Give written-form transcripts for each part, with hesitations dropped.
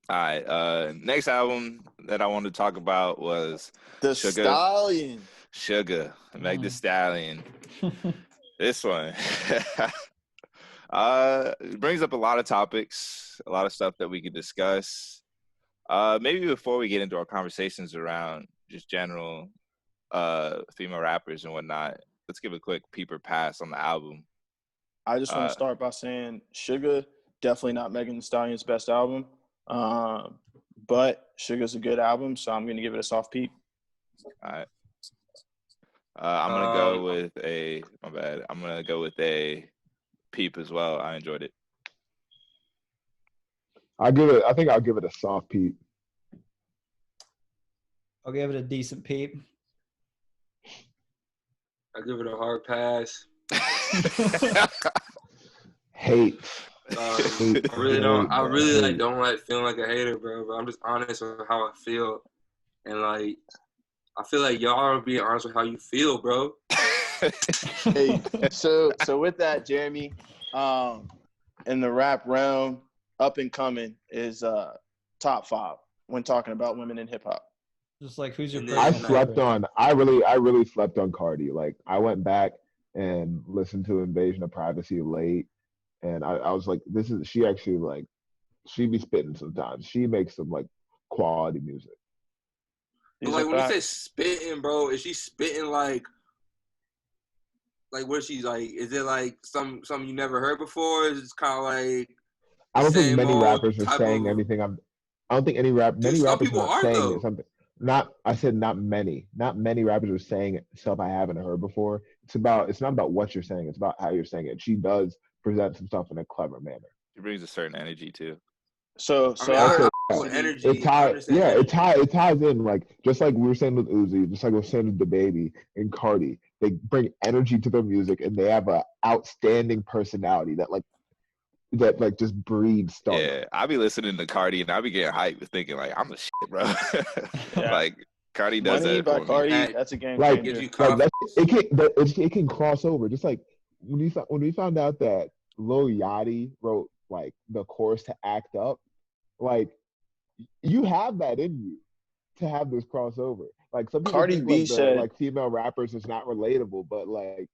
All right. Next album that I wanted to talk about was The Sugar. Stallion. Sugar, Meg the Stallion. This one. It brings up a lot of topics, a lot of stuff that we could discuss. Maybe before we get into our conversations around just general female rappers and whatnot, let's give a quick peep or pass on the album. I just want to start by saying Sugar, definitely not Megan Thee Stallion's best album. But Sugar's a good album, so I'm going to give it a soft peep. All right. I'm gonna go with a. My bad. I'm gonna go with a peep as well. I enjoyed it. I think I'll give it a soft peep. I'll give it a decent peep. I'll give it a hard pass. Hate. I really don't. I really don't like feeling like a hater, bro. But I'm just honest with how I feel, and like I feel like y'all are being honest with how you feel, bro. Hey, so with that, Jeremy, in the rap realm, up and coming is top 5 when talking about women in hip hop. Just like who's your? I really slept on Cardi. Like I went back and listened to Invasion of Privacy late, and I was like, she actually like, she be spitting sometimes. She makes some like quality music. But like when you say spitting, bro, is she spitting like what she's like? Is it like something you never heard before? Is it kind of like? I don't think many rappers are saying anything. I don't think many rappers are saying something. I said not many. Not many rappers are saying stuff I haven't heard before. It's not about what you're saying. It's about how you're saying it. She does present some stuff in a clever manner. She brings a certain energy too. So energy. It ties in, like just like we were saying with Uzi, just like we were saying with DaBaby and Cardi. They bring energy to their music, and they have an outstanding personality that just breeds stuff. Yeah, I be listening to Cardi and I be getting hyped thinking like I'm the shit, bro. Like Cardi does Money that by for Cardi, me. that's a game like, changer. it can cross over. Just like when we found out that Lil Yachty wrote like the chorus to Act Up, like you have that in you to have this crossover. Like some people Cardi think B like said, like female rappers is not relatable, but like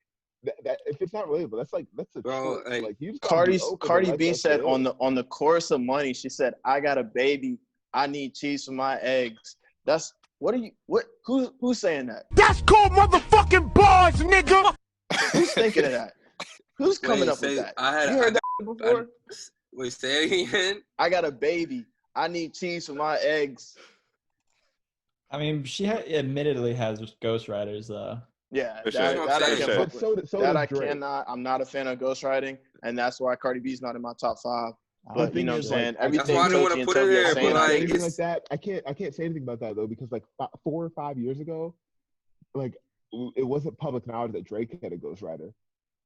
that if it's not relatable, that's a bro. choice. Like Cardi B said on the chorus of Money, she said, "I got a baby, I need cheese for my eggs." That's who's saying that? That's called motherfucking bars, nigga. Who's thinking of that? Who's coming up with that? You heard that before? Wait, say it again. I got a baby, I need cheese for my eggs. I mean, she admittedly has ghostwriters, though. Yeah, For that sure. I can't So that does I Drake. cannot. I'm not a fan of ghostwriting, and that's why Cardi B's not in my top 5. The But you thing know what I'm is, saying? like, Everything why I don't wanna Tochi and put it Toby are there, saying, but, like, anything like that. I can't say anything about that though, because like 4 or 5 years ago, like it wasn't public knowledge that Drake had a ghostwriter.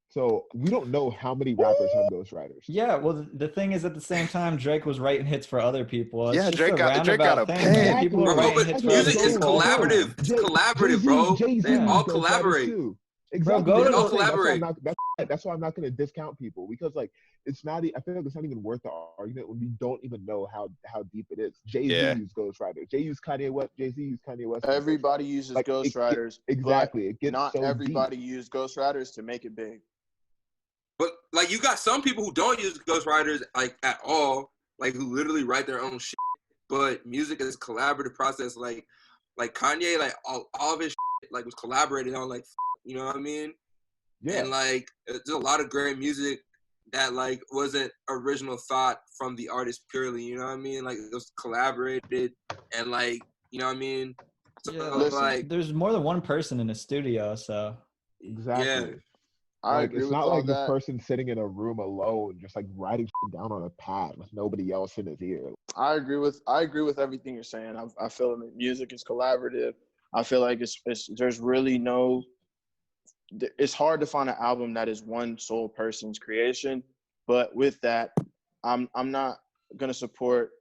So we don't know how many rappers have ghostwriters. Yeah, well, the thing is, at the same time, Drake was writing hits for other people. It's Yeah, just Drake a got roundabout a thing, pen. man. People are Bro, writing but hits for other music is people all the time. collaborative. It's collaborative, bro. They all collaborate. Too. Bro, Exactly. go to all collaborate. That's why I'm not going to discount people, because like it's not. I feel like it's not even worth the argument when we don't even know how deep it is. Jay-Z used ghostwriters. Jay-Z used Kanye West. everybody uses ghostwriters. Exactly. It gets not so everybody deep. used ghostwriters to make it big. But like you got some people who don't use ghostwriters like at all, like who literally write their own shit. But music is a collaborative process. Like Kanye, like all of his shit, like was collaborated on. Like you know what I mean? Yeah. And like there's a lot of great music that like wasn't original thought from the artist purely. You know what I mean? Like it was collaborated and like you know what I mean. So Yeah, like there's more than one person in the studio, so Exactly. Yeah. I agree it's with not all like this that. person sitting in a room alone, just like writing shit down on a pad with nobody else in his ear. I agree with everything you're saying. I feel that music is collaborative. I feel like there's really no. It's hard to find an album that is one sole person's creation. But with that, I'm not gonna support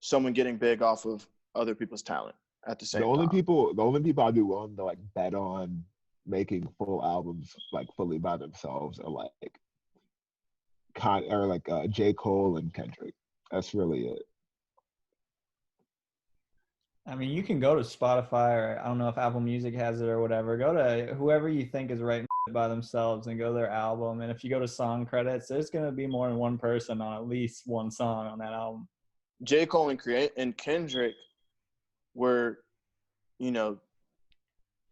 someone getting big off of other people's talent at the same time. The only people I'd be willing to like bet on making full albums like fully by themselves are like J. Cole and Kendrick. That's really it. I mean, you can go to Spotify, or I don't know if Apple Music has it or whatever. Go to whoever you think is writing by themselves and go to their album. And if you go to song credits, there's going to be more than one person on at least one song on that album. J. Cole and Kendrick were,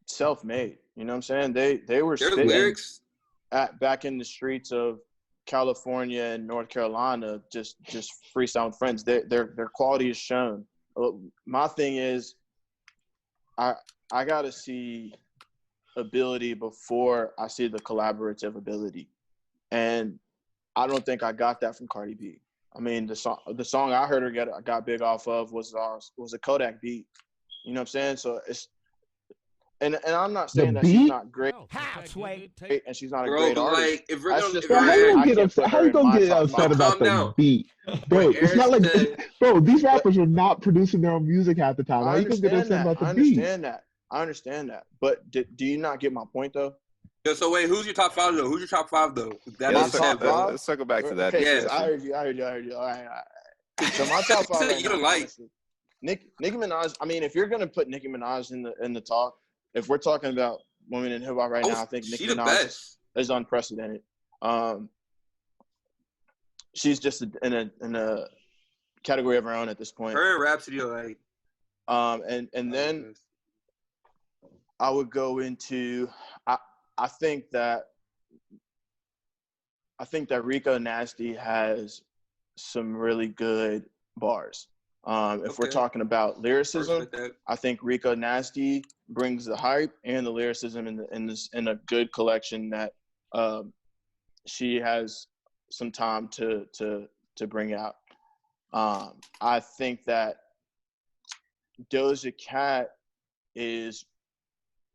self-made. You know what I'm saying? They were Their spitting lyrics back in the streets of California and North Carolina, just freestyle friends. Their quality is shown. My thing is, I gotta see ability before I see the collaborative ability, and I don't think I got that from Cardi B. I mean, the song I heard her got big off of was a Kodak beat. You know what I'm saying? So it's and I'm not saying that she's not great. And she's not a great artist. Like, if we're how you gonna get upset about the beat? Bro, it's not like these rappers are not producing their own music half the time. How you gonna get upset about the beat? I understand that. But do you not get my point though? Yeah, so wait, who's your top 5 though? Who's your top 5 though? Let's circle back to that. Okay, I heard you. All right. So my top 5 right now, honestly, Nicki Minaj. I mean, if you're gonna put Nicki Minaj in the talk, if we're talking about women in hip hop right now, I think Nicki Minaj is unprecedented. She's just in a category of her own at this point. Her and Rhapsody are like. And then I would go into I think that Rico Nasty has some really good bars. If we're talking about lyricism, I think Rico Nasty brings the hype and the lyricism in a good collection that she has some time to bring out. I think that Doja Cat is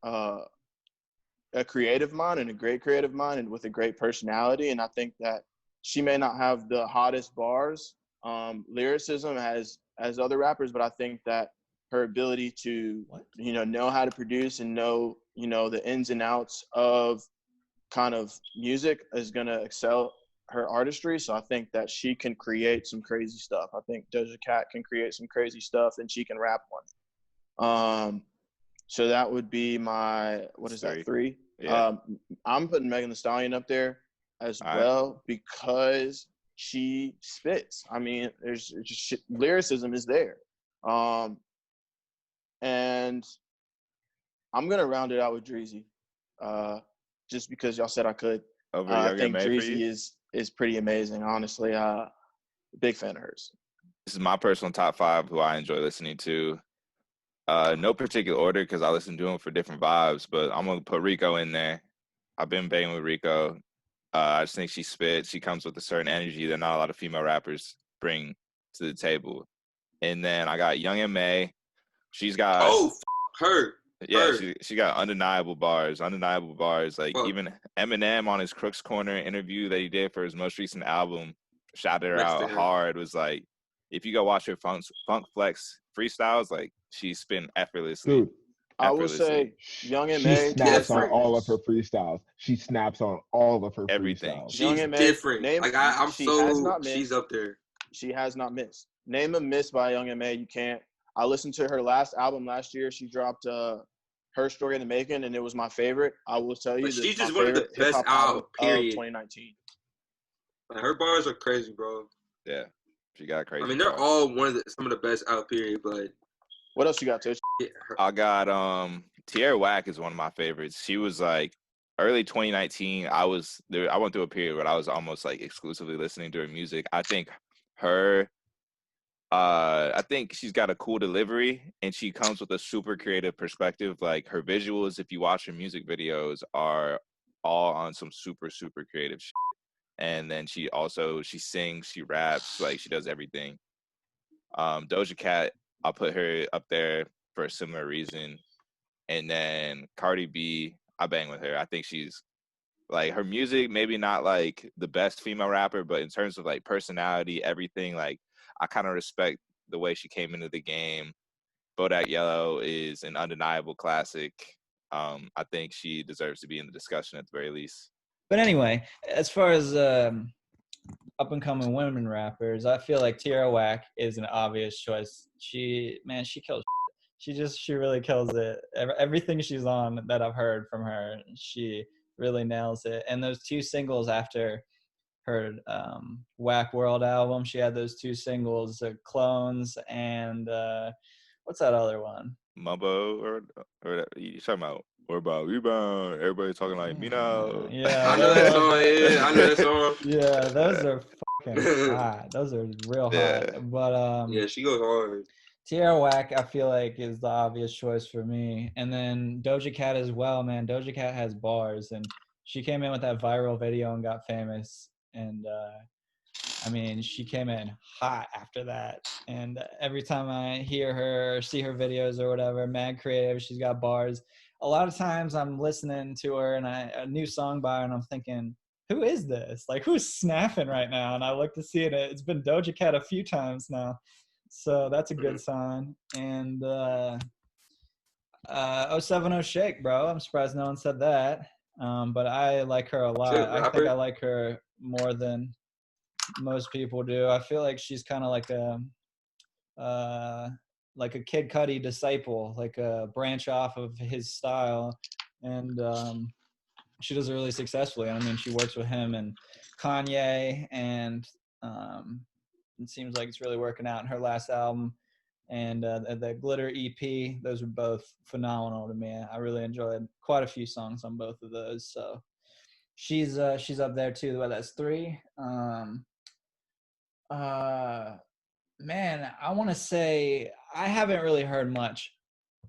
a creative mind and a great creative mind and with a great personality, and I think that she may not have the hottest bars lyricism as other rappers, but I think that her ability to know how to produce and know the ins and outs of kind of music is going to excel her artistry. So I think that she can create some crazy stuff. I think Doja Cat can create some crazy stuff and she can rap one. So that would be my, what is that, 3? Yeah. I'm putting Megan Thee Stallion up there as well because she spits. I mean, there's just lyricism is there. And I'm going to round it out with Dreezy just because y'all said I could. I think Dreezy is pretty amazing, honestly. Big fan of hers. This is my personal top 5 who I enjoy listening to. No particular order because I listen to them for different vibes, but I'm going to put Rico in there. I've been banging with Rico. I just think she spits. She comes with a certain energy that not a lot of female rappers bring to the table. And then I got Young M.A. She's got her. Yeah, she got undeniable bars. Like even Eminem on his Crooks Corner interview that he did for his most recent album, shouted her out hard. Was like, if you go watch her Funk Flex freestyles, like she's spin effortlessly. Dude, I will say Young M.A. She snaps on all of her freestyles. She snaps on all of her everything. freestyles. She's different. She's up there. She has not missed. Name a miss by Young M.A. You can't. I listened to her last album last year. She dropped Her Story in the Making, and it was my favorite. I will tell you, she's just one of the best albums of 2019. Like, her bars are crazy, bro. Yeah, she got crazy. I mean, they're all some of the best out. Period. But what else you got, Tish? I got Tierra Whack is one of my favorites. She was like early 2019. I went through a period where I was almost like exclusively listening to her music. I think she's got a cool delivery and she comes with a super creative perspective. Like her visuals, if you watch her music videos, are all on some super, super creative shit. And then she sings, she raps, like she does everything. Doja Cat, I'll put her up there for a similar reason. And then Cardi B, I bang with her. I think she's like, her music, maybe not like the best female rapper, but in terms of like personality, everything, like I kind of respect the way she came into the game. Bodak Yellow is an undeniable classic. I think she deserves to be in the discussion at the very least. But anyway, as far as up-and-coming women rappers, I feel like Tierra Whack is an obvious choice. She kills. she really kills it. Everything she's on that I've heard from her, she really nails it. And those 2 singles after her Whack World album, she had those 2 singles, Clones and what's that other one? Mumbo or you talking about? Or about rebound? Everybody talking like me now. Yeah, I know that song. Yeah, I know that song. Yeah, those are fucking hot. Those are real hot. Yeah. But Yeah, she goes hard. Tierra Whack, I feel like, is the obvious choice for me. And then Doja Cat as well, man. Doja Cat has bars, and she came in with that viral video and got famous. And I mean, she came in hot after that. And every time I hear her or see her videos or whatever, mad creative, she's got bars. A lot of times I'm listening to her and a new song by her, and I'm thinking, who is this? Like, who's snapping right now? And I look to see it. It's been Doja Cat a few times now. So that's a good sign. And 070 Shake, bro. I'm surprised no one said that. But I like her a lot. I think I like her more than most people do. I feel like she's kind of like a Kid Cudi disciple, like a branch off of his style, and she does it really successfully. I mean, she works with him and Kanye, and it seems like it's really working out in her last album. And the Glitter EP, those were both phenomenal to me. I really enjoyed quite a few songs on both of those. So she's up there too. Well, that's 3. Man, I want to say I haven't really heard much.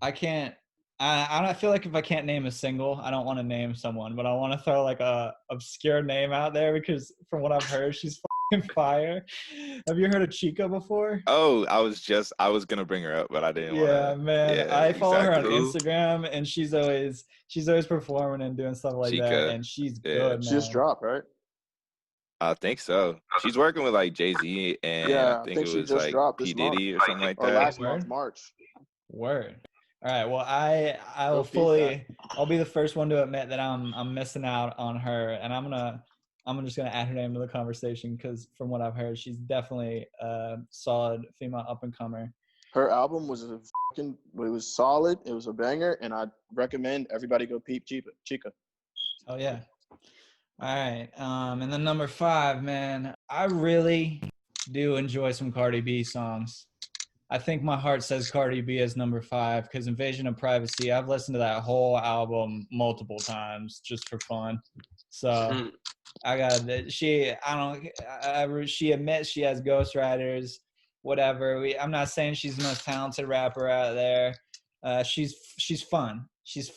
I feel like if I can't name a single, I don't want to name someone, but I want to throw like a obscure name out there because from what I've heard, she's fucking fire. Have you heard of Chika before? Oh, I was gonna bring her up, but I didn't want to. Yeah, man. I follow her on Instagram, and she's always performing and doing stuff like Chika. that, and she's good, man. She just dropped, right? I think so. She's working with like Jay-Z, and I think it was like P. Diddy or something like that. Last month, March. Word. All right. Well, I'll be the first one to admit that I'm missing out on her, and I'm just gonna add her name to the conversation because from what I've heard, she's definitely a solid female up and comer. Her album was it was solid. It was a banger, and I'd recommend everybody go peep Chika. Oh yeah. All right. And then number 5, man, I really do enjoy some Cardi B songs. I think my heart says Cardi B is number 5 because Invasion of Privacy, I've listened to that whole album multiple times just for fun. So I got it. She admits she has ghostwriters, whatever. I'm not saying she's the most talented rapper out there. She's fun.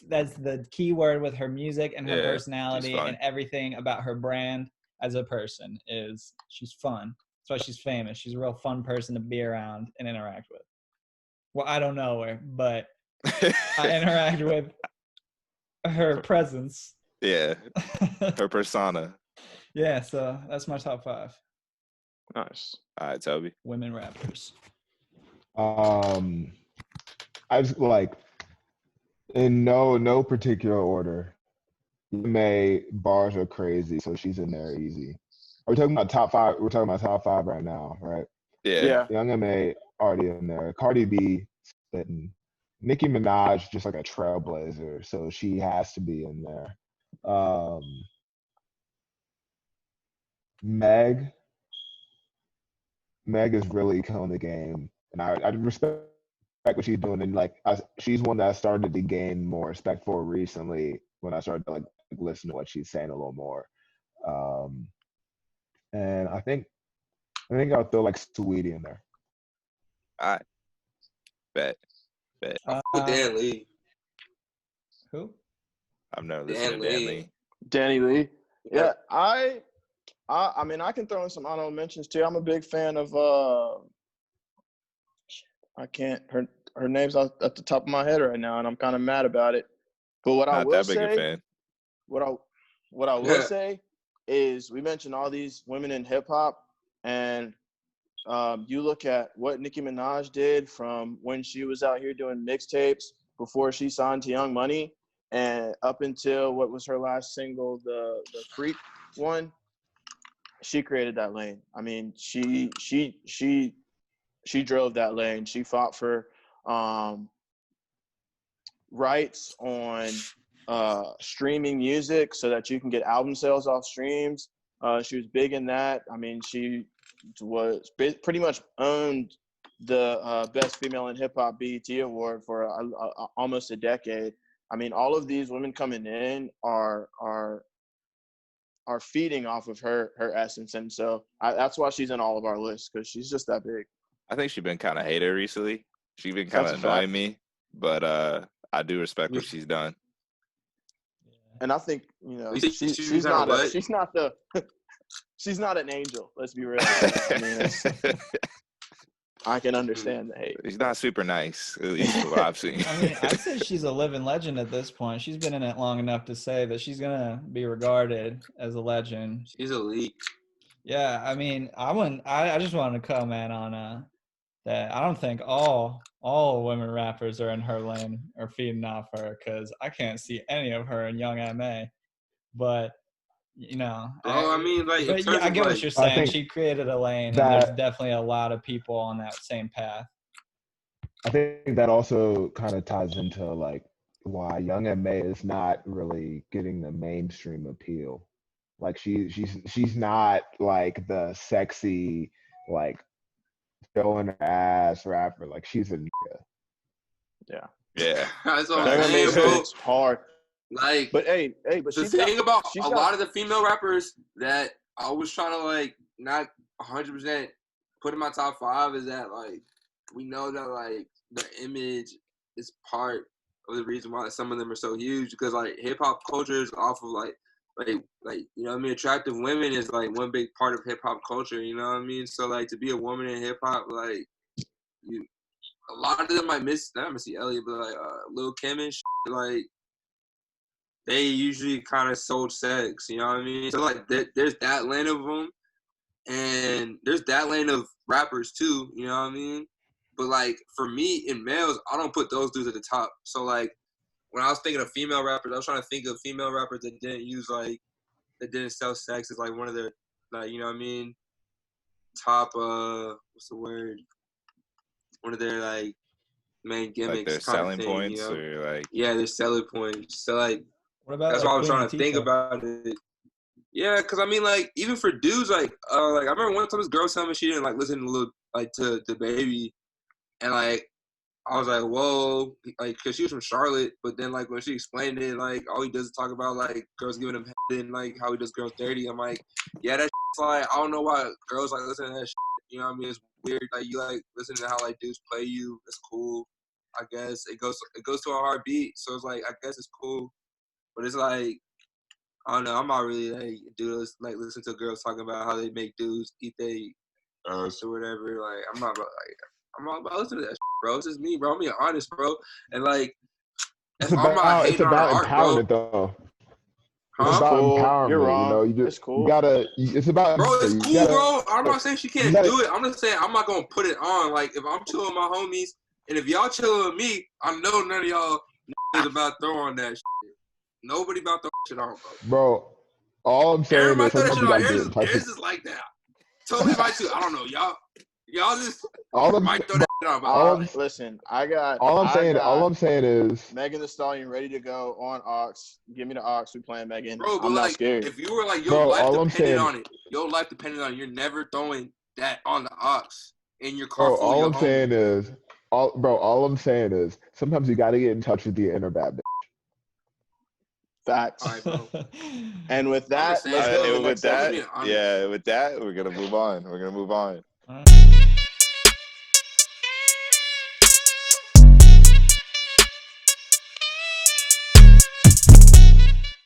That's the key word with her music and her personality and everything about her brand as a person is she's fun. That's why she's famous. She's a real fun person to be around and interact with. Well, I don't know her, but I interact with her presence. Yeah, her persona. Yeah, so that's my top 5. Nice. All right, Toby. Women rappers. I just like in no particular order. May bars are crazy, so she's in there easy. Are we talking about top 5? We're talking about top 5 right now, right? Yeah. Young M.A. already in there. Cardi B spitting. Nicki Minaj just like a trailblazer, so she has to be in there. Meg is really killing the game, and I respect what she's doing. And like, she's one that I started to gain more respect for recently when I started to like listen to what she's saying a little more. And I think I'll throw like Saweetie in there. All right. Bet. Dan Lee. Who? I've never listened to Dan Lee. Danny Lee. Yeah, I mean, I can throw in some honorable mentions too. I'm a big fan of her name's at the top of my head right now, and I'm kind of mad about it. But what I will say, what I will say is, we mentioned all these women in hip hop, and you look at what Nicki Minaj did from when she was out here doing mixtapes before she signed to Young Money, and up until what was her last single, the Freak one. She created that lane. I mean, she drove that lane. She fought for rights on streaming music so that you can get album sales off streams. She was big in that. I mean, she was pretty much owned the Best Female in Hip Hop BET Award for almost a decade. I mean, all of these women coming in are feeding off of her essence, and so that's why she's in all of our lists, because she's just that big. I think she's been kind of hated recently. She's been kind of annoying me, but I do respect what she's done. And I think, you know, she's not an angel. Let's be real. I mean, I can understand the hate. She's not super nice, at least from what I've seen. I mean, I'd say she's a living legend at this point. She's been in it long enough to say that she's gonna be regarded as a legend. She's elite. Yeah, I mean, I just wanted to comment on that. I don't think all women rappers are in her lane or feeding off her, because I can't see any of her in Young M.A. But you know, I mean, like, I get what you're saying. She created a lane, and there's definitely a lot of people on that same path. I think that also kind of ties into like why Young M.A. is not really getting the mainstream appeal. Like she's not like the sexy, like showing her ass rapper. Like she's a nigga. Yeah. That's what I'm saying, bro. It's hard. Like, but the thing about a lot of the female rappers that I was trying to like not 100% put in my top 5 is that like we know that like the image is part of the reason why some of them are so huge, because like hip hop culture is off of like you know what I mean, attractive women is like one big part of hip hop culture, you know what I mean? So like to be a woman in hip hop, like a lot of them might miss, not Missy Elliott, but like Lil Kim and shit, like they usually kind of sold sex, you know what I mean? So like there's that lane of them, and there's that lane of rappers too, you know what I mean? But like for me in males, I don't put those dudes at the top. So like when I was thinking of female rappers, I was trying to think of female rappers that didn't sell sex as like one of their, like, you know what I mean, top what's the word? One of their like main gimmicks, like their selling points, you know? Or like their selling points. So like that's why I was trying to think about it. Yeah, because I mean, like, even for dudes, like I remember one time this girl told me she didn't like listen to the Baby, and like I was like, whoa, like, because she was from Charlotte, but then like when she explained it, like all he does is talk about like girls giving him head and like how he does girls dirty. I'm like, yeah, that's like, I don't know why girls like listen to that shit. You know what I mean? It's weird. Like you like listen to how like dudes play you. It's cool. I guess it goes to a hard beat, so it's like I guess it's cool. But it's like, I don't know, I'm not really like dudes like listen to girls talking about how they make dudes eat they or whatever. Like I'm not about listening to that shit, bro. It's just me, bro. I'm being honest, bro. And like it's about empowerment, though. It's about empowerment. You're wrong. You know, it's cool. You gotta. It's about. Bro, it's cool, bro. I'm not saying she can't do it. I'm just saying I'm not gonna put it on. Like if I'm chilling with my homies, and if y'all chilling with me, I know none of y'all is about throwing that shit. Nobody about to throw shit on, bro. All I'm saying is sometimes you gotta do it. Aaron's is like that. Totally might too. I don't know, y'all just might throw that shit on. But listen, all I'm saying is Megan Thee Stallion ready to go on aux. Give me the aux. We playing Megan. Bro, but I'm not like, scared. if you were like your life depended on it, you're never throwing that on the aux in your car. All I'm saying is sometimes you gotta get in touch with your inner bad bitch. Facts. Right, bro. And with that, with that, we're gonna move on.